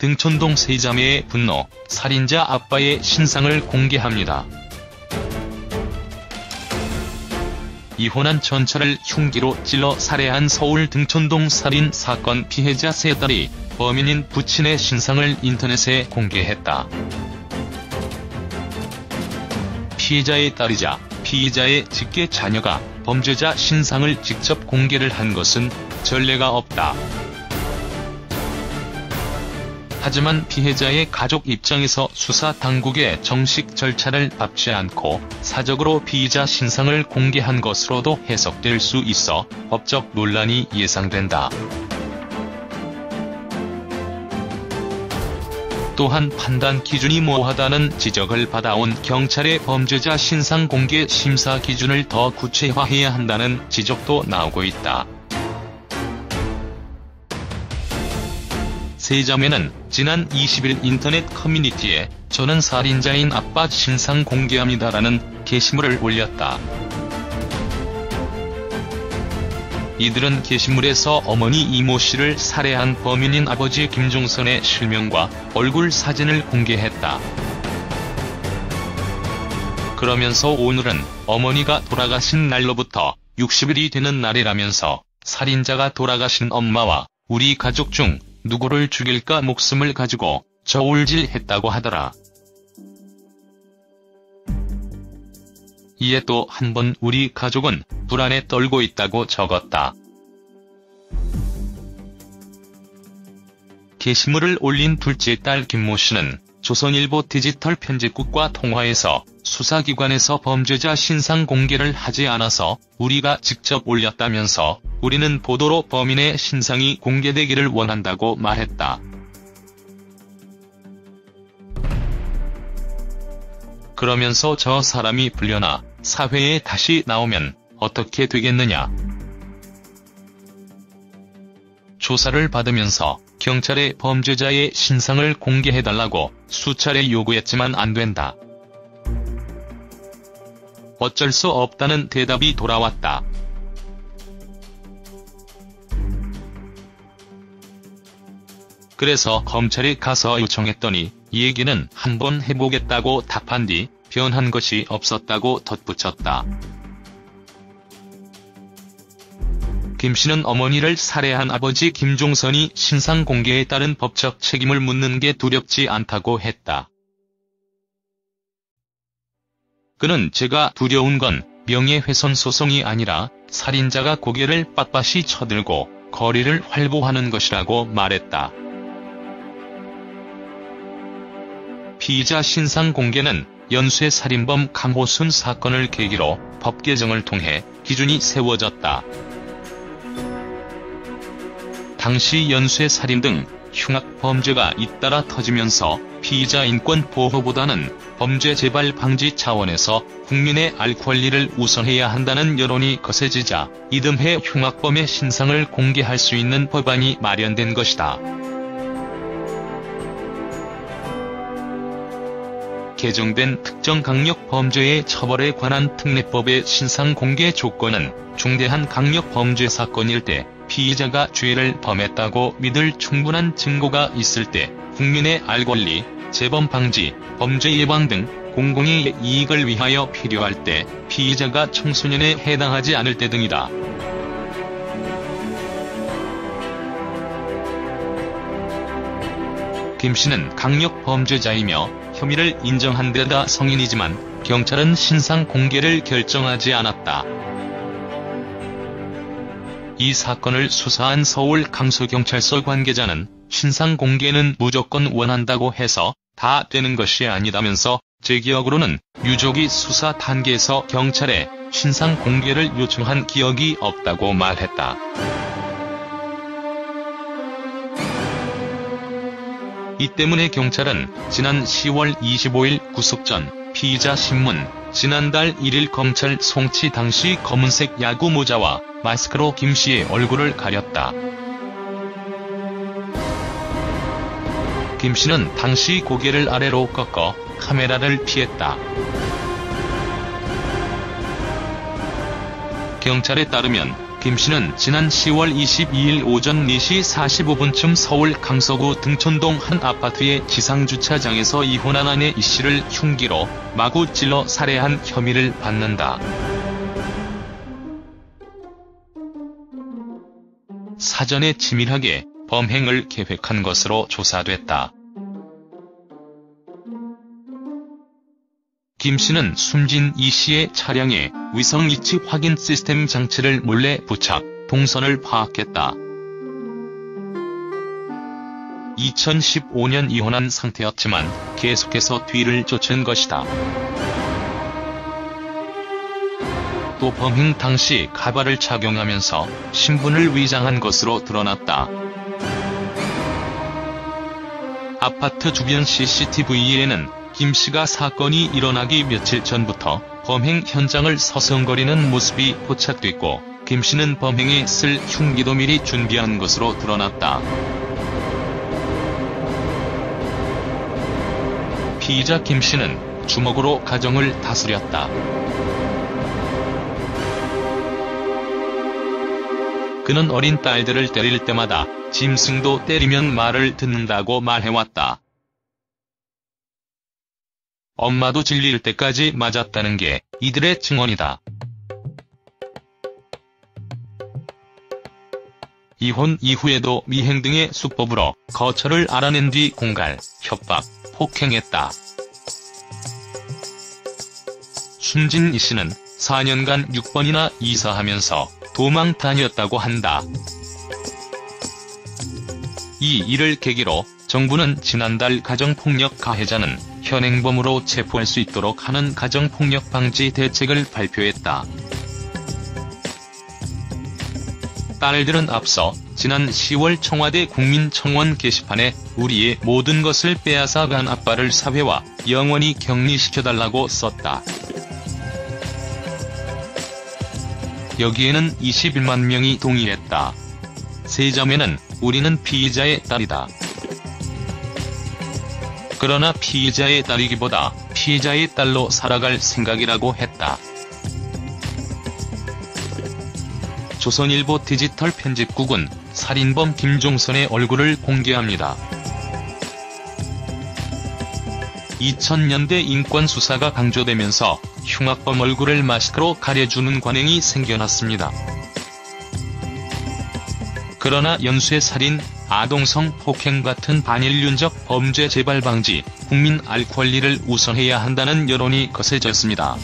등촌동 세자매의 분노, 살인자 아빠의 신상을 공개합니다. 이혼한 전처를 흉기로 찔러 살해한 서울 등촌동 살인 사건 피해자 세 딸이 범인인 부친의 신상을 인터넷에 공개했다. 피해자의 딸이자 피의자의 직계 자녀가 범죄자 신상을 직접 공개를 한 것은 전례가 없다. 하지만 피해자의 가족 입장에서 수사 당국의 정식 절차를 밟지 않고 사적으로 피의자 신상을 공개한 것으로도 해석될 수 있어 법적 논란이 예상된다. 또한 판단 기준이 모호하다는 지적을 받아온 경찰의 범죄자 신상 공개 심사 기준을 더 구체화해야 한다는 지적도 나오고 있다. 세자매는 지난 20일 인터넷 커뮤니티에 "저는 살인자인 아빠 신상 공개합니다라는 게시물을 올렸다. 이들은 게시물에서 어머니 이모 씨를 살해한 범인인 아버지 김종선의 실명과 얼굴 사진을 공개했다. 그러면서 오늘은 어머니가 돌아가신 날로부터 60일이 되는 날이라면서 살인자가 돌아가신 엄마와 우리 가족 중 누구를 죽일까 목숨을 가지고 저울질했다고 하더라. 이에 또 한 번 우리 가족은 불안에 떨고 있다고 적었다. 게시물을 올린 둘째 딸 김모 씨는 조선일보 디지털 편집국과 통화에서 수사기관에서 범죄자 신상 공개를 하지 않아서 우리가 직접 올렸다면서 우리는 보도로 범인의 신상이 공개되기를 원한다고 말했다. 그러면서 "저 사람이 불려나 사회에 다시 나오면 어떻게 되겠느냐. 조사를 받으면서 경찰에 범죄자의 신상을 공개해달라고 수차례 요구했지만 안 된다. 어쩔 수 없다는 대답이 돌아왔다. 그래서 검찰에 가서 요청했더니 이 얘기는 한번 해보겠다고 답한 뒤 변한 것이 없었다고 덧붙였다. 김 씨는 어머니를 살해한 아버지 김종선이 신상 공개에 따른 법적 책임을 묻는 게 두렵지 않다고 했다. 그는 "제가 두려운 건 명예훼손 소송이 아니라 살인자가 고개를 빳빳이 쳐들고 거리를 활보하는 것이라고 말했다. 피의자 신상 공개는 연쇄살인범 강호순 사건을 계기로 법 개정을 통해 기준이 세워졌다. 당시 연쇄살인 등 흉악 범죄가 잇따라 터지면서 피의자 인권 보호보다는 범죄 재발 방지 차원에서 국민의 알 권리를 우선해야 한다는 여론이 거세지자 이듬해 흉악범의 신상을 공개할 수 있는 법안이 마련된 것이다. 개정된 특정 강력 범죄의 처벌에 관한 특례법의 신상 공개 조건은 중대한 강력 범죄 사건일 때 피의자가 죄를 범했다고 믿을 충분한 증거가 있을 때, 국민의 알 권리, 재범 방지, 범죄 예방 등 공공의 이익을 위하여 필요할 때, 피의자가 청소년에 해당하지 않을 때 등이다. 김 씨는 강력 범죄자이며 혐의를 인정한 데다 성인이지만 경찰은 신상 공개를 결정하지 않았다. 이 사건을 수사한 서울 강서경찰서 관계자는 신상 공개는 무조건 원한다고 해서 다 되는 것이 아니다면서 제 기억으로는 유족이 수사 단계에서 경찰에 신상 공개를 요청한 기억이 없다고 말했다. 이 때문에 경찰은 지난 10월 25일 구속 전 피의자 신문, 지난달 1일 검찰 송치 당시 검은색 야구 모자와 마스크로 김 씨의 얼굴을 가렸다. 김 씨는 당시 고개를 아래로 꺾어 카메라를 피했다. 경찰에 따르면 김 씨는 지난 10월 22일 오전 4시 45분쯤 서울 강서구 등촌동 한 아파트의 지상주차장에서 이혼한 아내 이 씨를 흉기로 마구 찔러 살해한 혐의를 받는다. 사전에 치밀하게 범행을 계획한 것으로 조사됐다. 김 씨는 숨진 이 씨의 차량에 위성 위치 확인 시스템 장치를 몰래 부착, 동선을 파악했다. 2015년 이혼한 상태였지만 계속해서 뒤를 쫓은 것이다. 또 범행 당시 가발을 착용하면서 신분을 위장한 것으로 드러났다. 아파트 주변 CCTV에는 김 씨가 사건이 일어나기 며칠 전부터 범행 현장을 서성거리는 모습이 포착됐고 김 씨는 범행에 쓸 흉기도 미리 준비한 것으로 드러났다. 피의자 김 씨는 주먹으로 가정을 다스렸다. 그는 어린 딸들을 때릴 때마다 짐승도 때리면 말을 듣는다고 말해왔다. 엄마도 질릴 때까지 맞았다는 게 이들의 증언이다. 이혼 이후에도 미행 등의 수법으로 거처를 알아낸 뒤 공갈, 협박, 폭행했다. 숨진 이 씨는 4년간 6번이나 이사하면서 도망 다녔다고 한다. 이 일을 계기로 정부는 지난달 가정폭력 가해자는 현행범으로 체포할 수 있도록 하는 가정폭력 방지 대책을 발표했다. 딸들은 앞서 지난 10월 청와대 국민청원 게시판에 우리의 모든 것을 빼앗아 간 아빠를 사회와 영원히 격리시켜달라고 썼다. 여기에는 21만 명이 동의했다. 세 자매는 우리는 피의자의 딸이다. 그러나 피의자의 딸이기보다 피의자의 딸로 살아갈 생각이라고 했다. 조선일보 디지털 편집국은 살인범 김종선의 얼굴을 공개합니다. 2000년대 인권수사가 강조되면서 흉악범 얼굴을 마스크로 가려주는 관행이 생겨났습니다. 그러나 연쇄 살인, 아동성 폭행 같은 반인륜적 범죄 재발 방지, 국민 알 권리를 우선해야 한다는 여론이 거세졌습니다.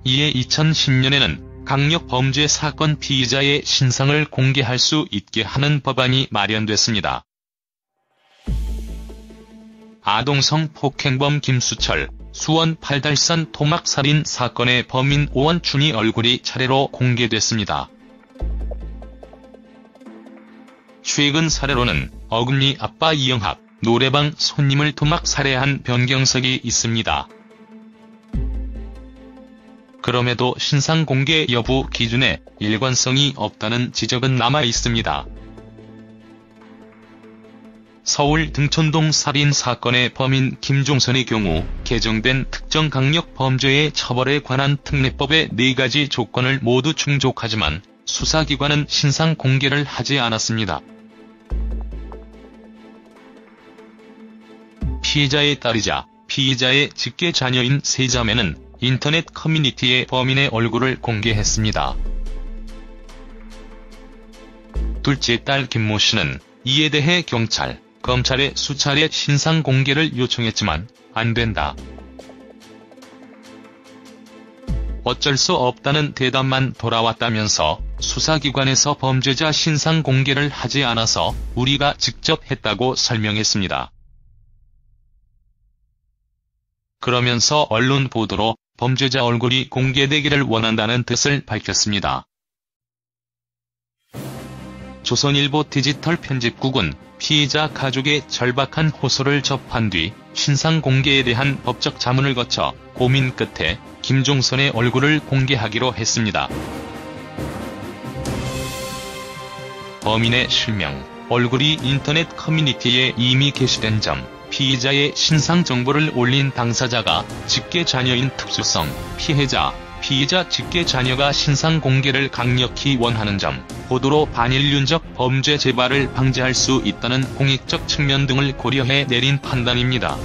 이에 2010년에는 강력범죄 사건 피의자의 신상을 공개할 수 있게 하는 법안이 마련됐습니다. 아동성 폭행범 김수철, 수원 팔달산 토막살인 사건의 범인 오원춘이 얼굴이 차례로 공개됐습니다. 최근 사례로는 어금니 아빠 이영학, 노래방 손님을 토막 살해한 변경석이 있습니다. 그럼에도 신상 공개 여부 기준에 일관성이 없다는 지적은 남아 있습니다. 서울 등촌동 살인 사건의 범인 김종선의 경우 개정된 특정강력범죄의 처벌에 관한 특례법의 4가지 조건을 모두 충족하지만 수사기관은 신상 공개를 하지 않았습니다. 피해자의 딸이자 피의자의 직계 자녀인 세 자매는 인터넷 커뮤니티에 범인의 얼굴을 공개했습니다. 둘째 딸 김모 씨는 이에 대해 경찰, 검찰에 수차례 신상 공개를 요청했지만 안 된다. 어쩔 수 없다는 대답만 돌아왔다면서 수사기관에서 범죄자 신상 공개를 하지 않아서 우리가 직접 했다고 설명했습니다. 그러면서 언론 보도로 범죄자 얼굴이 공개되기를 원한다는 뜻을 밝혔습니다. 조선일보 디지털 편집국은 피의자 가족의 절박한 호소를 접한 뒤 신상 공개에 대한 법적 자문을 거쳐 고민 끝에 김종선의 얼굴을 공개하기로 했습니다. 범인의 실명, 얼굴이 인터넷 커뮤니티에 이미 게시된 점, 피의자의 신상 정보를 올린 당사자가 직계 자녀인 특수성, 피해자, 피의자 직계 자녀가 신상 공개를 강력히 원하는 점, 고도로 반인륜적 범죄 재발을 방지할 수 있다는 공익적 측면 등을 고려해 내린 판단입니다.